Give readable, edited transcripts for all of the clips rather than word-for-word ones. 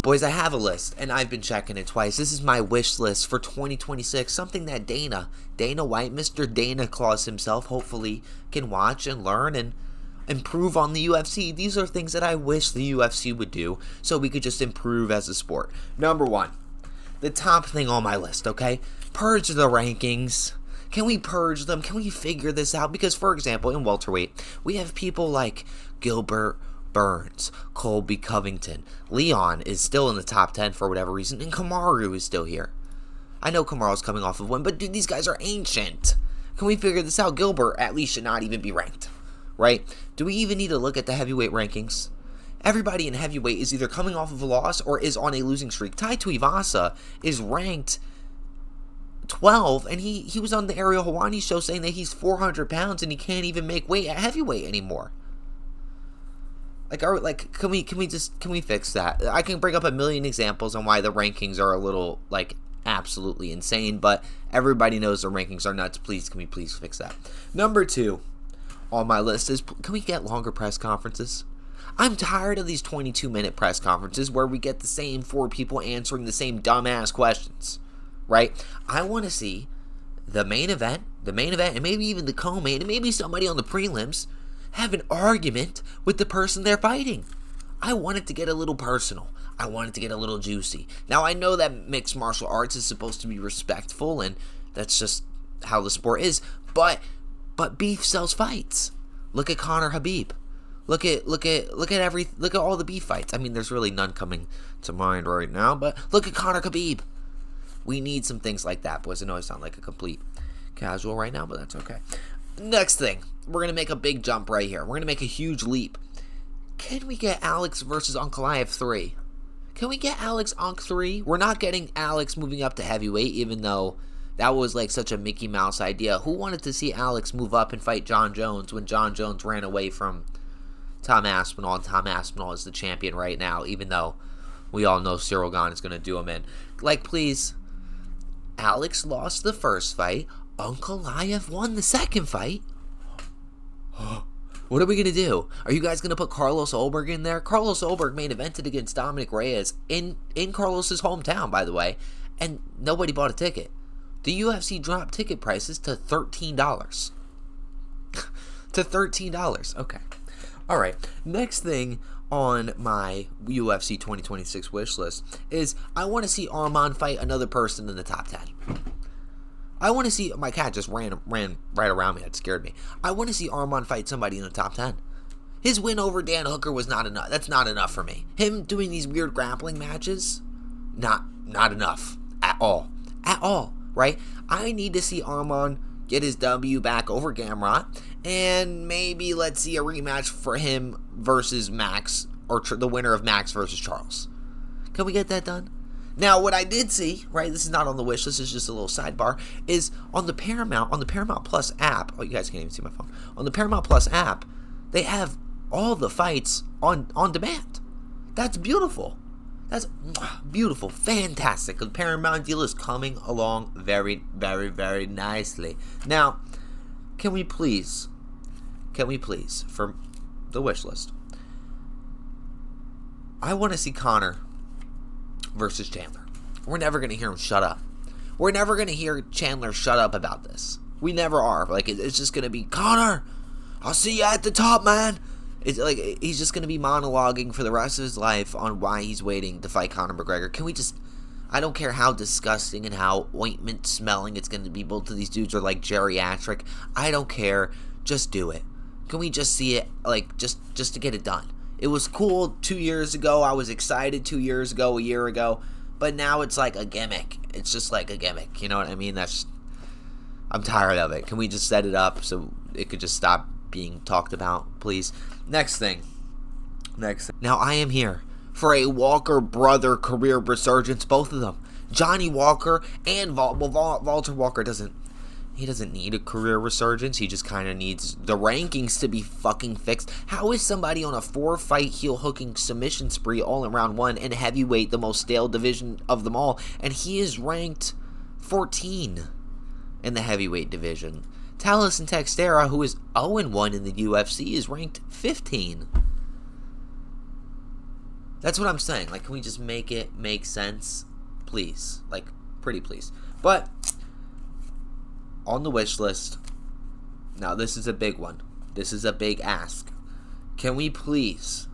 Boys, I have a list, and I've been checking it twice. This is my wish list for 2026, something that Dana White, Mr. Dana Claus himself, hopefully can watch and learn and improve on the UFC. These are things that I wish the UFC would do so we could just improve as a sport. Number one, the top thing on my list, okay? Purge the rankings. Can we purge them? Can we figure this out? Because, for example, in welterweight, we have people like Gilbert Burns, Colby Covington. Leon is still in the top 10 for whatever reason, and Kamaru is still here. I know Kamaru's coming off of one, but dude, these guys are ancient. Can we figure this out? Gilbert at least should not even be ranked, right? Do we even need to look at the heavyweight rankings? Everybody in heavyweight is either coming off of a loss or is on a losing streak. Tai Tuivasa is ranked 12, and he was on the Ariel Helwani show saying that he's 400 pounds and he can't even make weight at heavyweight anymore. Can we fix that? I can bring up a million examples on why the rankings are a little, absolutely insane, but everybody knows the rankings are nuts. Please, can we please fix that? Number 2 on my list is, can we get longer press conferences? I'm tired of these 22-minute press conferences where we get the same 4 people answering the same dumbass questions, right? I want to see the main event, and maybe even the co-main, and maybe somebody on the prelims have an argument with the person they're fighting. I want it to get a little personal. I want it to get a little juicy. Now, I know that mixed martial arts is supposed to be respectful, and that's just how the sport is, but beef sells fights. Look at Conor Habib. Look at all the beef fights. I mean, there's really none coming to mind right now, but look at Conor Habib. We need some things like that, boys. I know I sound like a complete casual right now, but that's okay. Next thing, we're going to make a big jump right here. We're going to make a huge leap. Can we get Alex versus Ankalaev 3? Can we get Alex Unk 3? We're not getting Alex moving up to heavyweight, even though that was such a Mickey Mouse idea. Who wanted to see Alex move up and fight John Jones when John Jones ran away from Tom Aspinall, and Tom Aspinall is the champion right now, even though we all know Cyril Gane is going to do him in. Please, Alex lost the first fight. Ankalaev won the second fight. What are we going to do? Are you guys going to put Carlos Ulberg in there? Carlos Ulberg main evented against Dominic Reyes in Carlos's hometown, by the way, and nobody bought a ticket. The UFC dropped ticket prices to $13. To $13. Okay. All right. Next thing on my UFC 2026 wish list is I want to see Arman fight another person in the top 10. I want to see, my cat just ran right around me. That scared me. I want to see Arman fight somebody in the top 10. His win over Dan Hooker was not enough. That's not enough for me. Him doing these weird grappling matches, not enough at all. At all, right? I need to see Arman get his W back over Gamrot, and maybe let's see a rematch for him versus Max, or the winner of Max versus Charles. Can we get that done? Now, what I did see, right, this is not on the wish list, this is just a little sidebar, is on the Paramount Plus app, oh, you guys can't even see my phone, on the Paramount Plus app, they have all the fights on demand. That's beautiful. That's beautiful, fantastic. The Paramount deal is coming along very, very, very nicely. Now, can we please, for the wish list, I want to see Conor versus Chandler. We're never going to hear him shut up. We're never going to hear Chandler shut up about this. We never are. It's just going to be, Conor, I'll see you at the top, man. It's he's just going to be monologuing for the rest of his life on why he's waiting to fight Conor McGregor. Can we just, I don't care how disgusting and how ointment smelling it's going to be. Both of these dudes are geriatric. I don't care. Just do it. Can we just see it, just to get it done? It was cool 2 years ago. I was excited 2 years ago, a year ago. But now it's like a gimmick. It's just like a gimmick. You know what I mean? I'm tired of it. Can we just set it up so it could just stop being talked about, please? Next thing. Now, I am here for a Walker brother career resurgence. Both of them. Johnny Walker and Walter Walker doesn't need a career resurgence. He just kind of needs the rankings to be fucking fixed. How is somebody on a 4-fight heel hooking submission spree all in round 1 and heavyweight, the most stale division of them all, and he is ranked 14 in the heavyweight division? Talis and Textera, who is 0-1 in the UFC, is ranked 15. That's what I'm saying. Like, can we just make it make sense? Please. Like, pretty please. But, on the wish list, now this is a big one. This is a big ask. Can we please?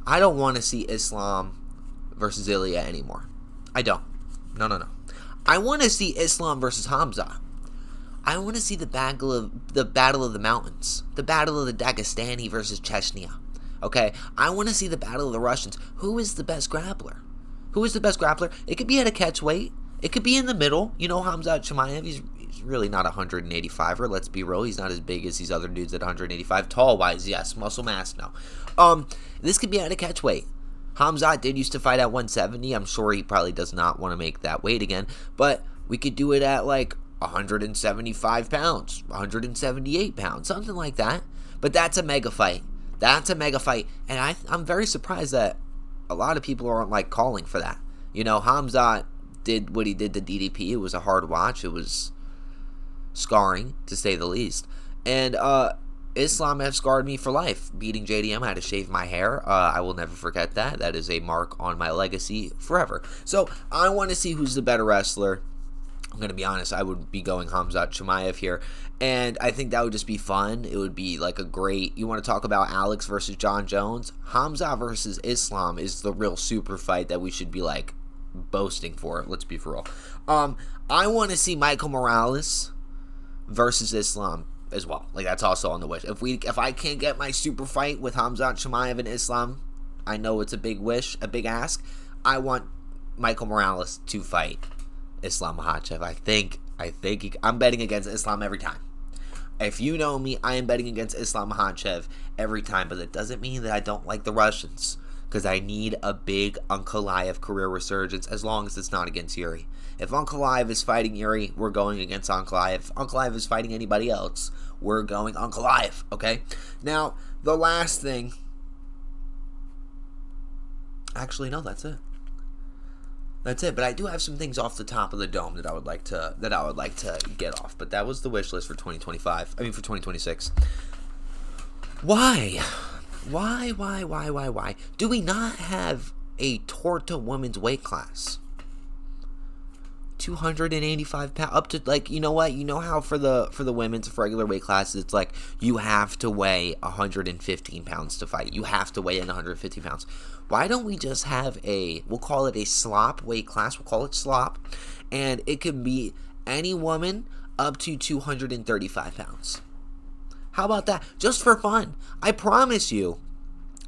I don't want to see Islam versus Ilya anymore. I don't. No. I want to see Islam versus Hamza. I want to see the battle of the mountains. The battle of the Dagestani versus Chechnya. Okay? I want to see the battle of the Russians. Who is the best grappler? It could be at a catch weight. It could be in the middle. You know, Hamza Chimaev, he's really not 185er. Let's be real. He's not as big as these other dudes at 185. Tall-wise, yes. Muscle mass, no. This could be at a catch weight. Hamza did used to fight at 170. I'm sure he probably does not want to make that weight again. But we could do it at, like, 175 pounds, 178 pounds, something like that. But that's a mega fight. And I'm very surprised that a lot of people aren't, like, calling for that. You know, Hamza did what he did to DDP. It was a hard watch. It was scarring, to say the least. And Islam have scarred me for life. Beating JDM, I had to shave my hair. I will never forget that. That is a mark on my legacy forever. So I want to see who's the better wrestler. I'm going to be honest, I would be going Hamzat Chimaev here. And I think that would just be fun. It would be like a great... You want to talk about Alex versus John Jones? Hamza versus Islam is the real super fight that we should be, like, boasting for. Let's be for real. I want to see Michael Morales versus Islam as well. Like, that's also on the wish. If I can't get my super fight with Hamzat Chimaev and Islam, I know it's a big wish, a big ask. I want Michael Morales to fight Islam Makhachev. I'm betting against Islam every time. If you know me, I am betting against Islam Makhachev every time, but that doesn't mean that I don't like the Russians, because I need a big Ankalaev career resurgence, as long as it's not against Yuri. If Ankalaev is fighting Yuri, we're going against Ankalaev. If Ankalaev is fighting anybody else, we're going Ankalaev, okay? Now, the last thing... Actually, no, that's it. That's it, but I do have some things off the top of the dome that I would like to get off. But that was the wish list for 2025. I mean, for 2026. Why? Why? Do we not have a Torta women's weight class? 285 pounds, up to, like, you know what? You know how for the women's regular weight classes, it's like you have to weigh 115 pounds to fight. You have to weigh in 150 pounds. Why don't we just have we'll call it a slop weight class. We'll call it slop. And it can be any woman up to 235 pounds. How about that? Just for fun. I promise you,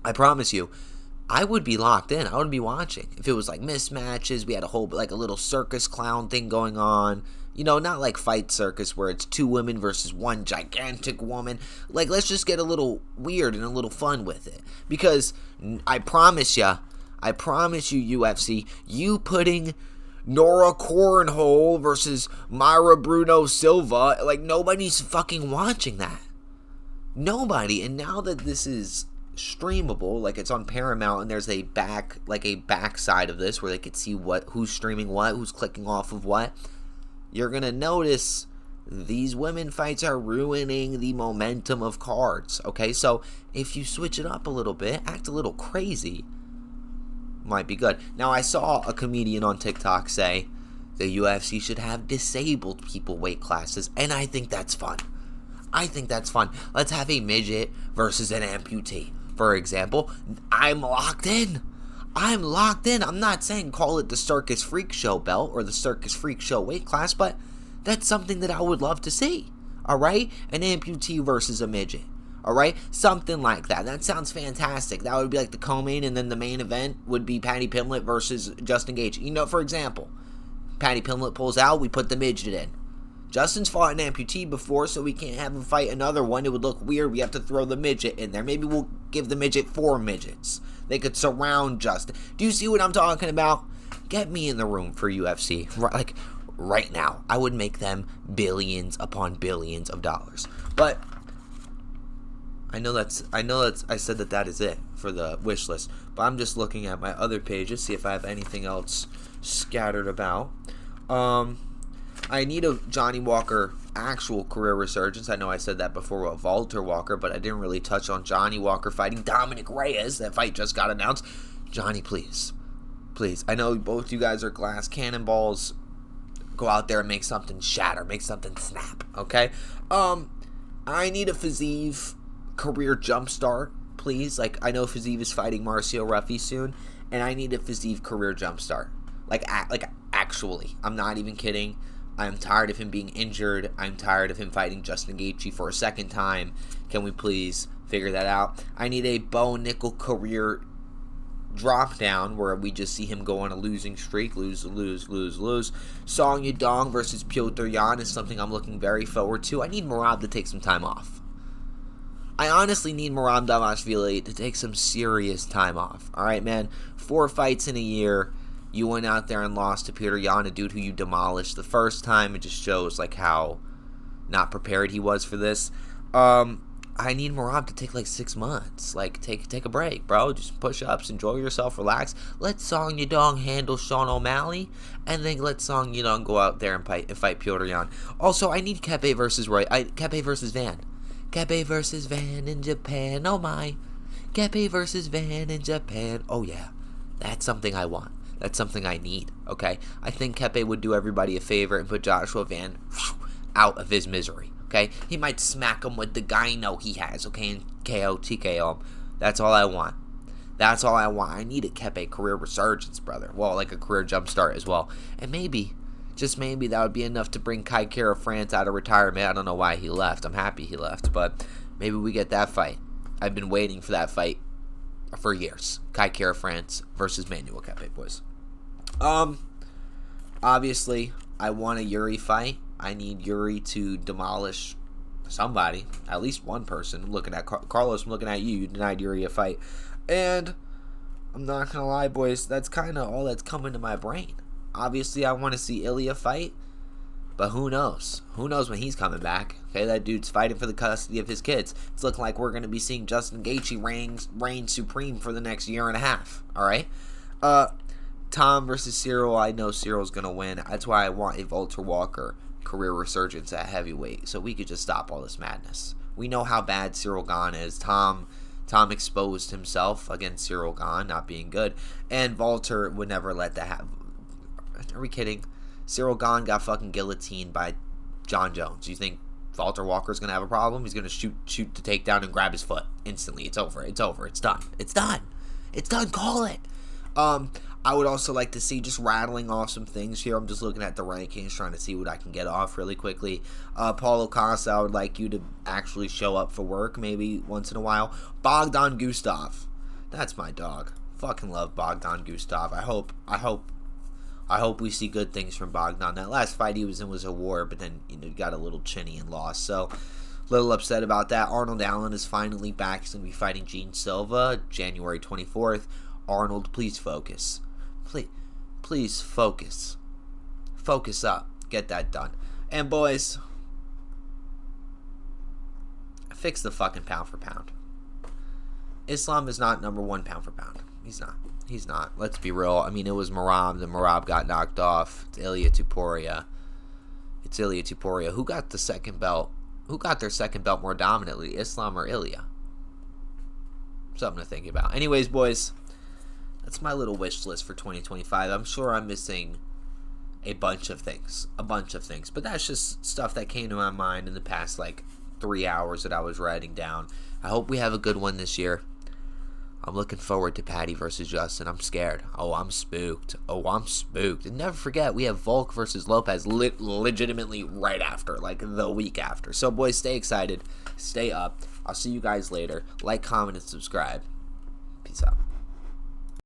I would be locked in. I would be watching. If it was like mismatches, we had a little circus clown thing going on. You know, not like Fight Circus where it's two women versus one gigantic woman. Like, let's just get a little weird and a little fun with it. Because I promise you, UFC, you putting Nora Cornhole versus Myra Bruno Silva, like, nobody's fucking watching that. Nobody. And now that this is streamable, like, it's on Paramount, and there's a back side of this where they could see who's streaming what, who's clicking off of what, you're gonna notice these women fights are ruining the momentum of cards. Okay, so if you switch it up a little bit, act a little crazy, might be good. Now, I saw a comedian on TikTok say the UFC should have disabled people weight classes, and I think that's fun. Let's have a midget versus an amputee, for example. I'm locked in. I'm not saying call it the Circus Freak Show belt or the Circus Freak Show weight class, but that's something that I would love to see. All right? An amputee versus a midget. All right? Something like that. That sounds fantastic. That would be like the co-main, and then the main event would be Patty Pimblett versus Justin Gage. You know, for example, Patty Pimblett pulls out, we put the midget in. Justin's fought an amputee before, so we can't have him fight another one. It would look weird. We have to throw the midget in there. Maybe we'll give the midget 4 midgets. They could surround Justin. Do you see what I'm talking about? Get me in the room for UFC. Right now. I would make them billions upon billions of dollars. But I said that is it for the wish list. But I'm just looking at my other pages, see if I have anything else scattered about. I need a Johnny Walker actual career resurgence. I know I said that before with Walter Walker, but I didn't really touch on Johnny Walker fighting Dominic Reyes. That fight just got announced. Johnny, please. Please. I know both you guys are glass cannonballs. Go out there and make something shatter. Make something snap. Okay? I need a Fiziev career jumpstart, please. Like, I know Fiziev is fighting Marcio Ruffy soon, and I need a Fiziev career jumpstart. Like, actually. I'm not even kidding. I'm tired of him being injured. I'm tired of him fighting Justin Gaethje for a second time. Can we please figure that out? I need a Bo Nickel career drop down where we just see him go on a losing streak. Lose. Song Yadong versus Piotr Yan is something I'm looking very forward to. I need Merab to take some time off. I honestly need Merab Dvalishvili to take some serious time off. Alright, man? 4 fights in a year. You went out there and lost to Peter Yan, a dude who you demolished the first time. It just shows like how not prepared he was for this. I need Merab to take like 6 months. Like, take a break, bro. Just push-ups, enjoy yourself, relax. Let Song Yadong handle Sean O'Malley, and then let Song Yadong go out there and fight Piotr Yan. Also, I need Kepe versus Roy. Kepe versus Van. Kepe versus Van in Japan. Oh my. Kepe versus Van in Japan. Oh yeah. That's something I want. That's something I need, okay? I think Kepe would do everybody a favor and put Joshua Van out of his misery, okay? He might smack him with the gyno he has, okay, and TKO him. That's all I want. That's all I want. I need a Kepe career resurgence, brother. Well, like a career jumpstart as well. And maybe, just maybe, that would be enough to bring Kai Kara France out of retirement. I don't know why he left. I'm happy he left, but maybe we get that fight. I've been waiting for that fight for years. Kai Kara France versus Manuel Kepe, boys. Obviously, I want a Yuri fight. I need Yuri to demolish somebody, at least one person. I'm looking at Carlos, I'm looking at you. You denied Yuri a fight. And I'm not going to lie, boys, that's kind of all that's coming to my brain. Obviously, I want to see Ilya fight, but who knows? Who knows when he's coming back? Okay, that dude's fighting for the custody of his kids. It's looking like we're going to be seeing Justin Gaethje reign supreme for the next year and a half. All right? Tom versus Cyril. I know Cyril's going to win. That's why I want a Walter Walker career resurgence at heavyweight, so we could just stop all this madness. We know how bad Cyril Gane is. Tom Tom exposed himself against Cyril Gane not being good, and Walter would never let that happen. Are we kidding? Cyril Gane got fucking guillotined by John Jones. You think Walter Walker's going to have a problem? He's going to shoot the takedown and grab his foot instantly. It's over. It's over. It's done. It's done. It's done. Call it. I would also like to see, just rattling off some things here. I'm just looking at the rankings, trying to see what I can get off really quickly. Paulo Costa, I would like you to actually show up for work maybe once in a while. Bogdan Gustav. That's my dog. Fucking love Bogdan Gustav. I hope we see good things from Bogdan. That last fight he was in was a war, but then he got a little chinny and lost. So, a little upset about that. Arnold Allen is finally back. He's going to be fighting Gene Silva January 24th. Arnold, please focus. Please focus. Focus up. Get that done. And boys, fix the fucking pound for pound. Islam is not number one pound for pound. He's not. Let's be real. I mean, it was Merab, then Merab got knocked off. It's Ilia Topuria. Who got the second belt? Who got their second belt more dominantly, Islam or Ilia? Something to think about. Anyways, boys, that's my little wish list for 2025. I'm sure I'm missing a bunch of things. But that's just stuff that came to my mind in the past, 3 hours that I was writing down. I hope we have a good one this year. I'm looking forward to Patty versus Justin. I'm scared. I'm spooked. And never forget, we have Volk versus Lopez legitimately right after, the week after. So, boys, stay excited. Stay up. I'll see you guys later. Like, comment, and subscribe. Peace out.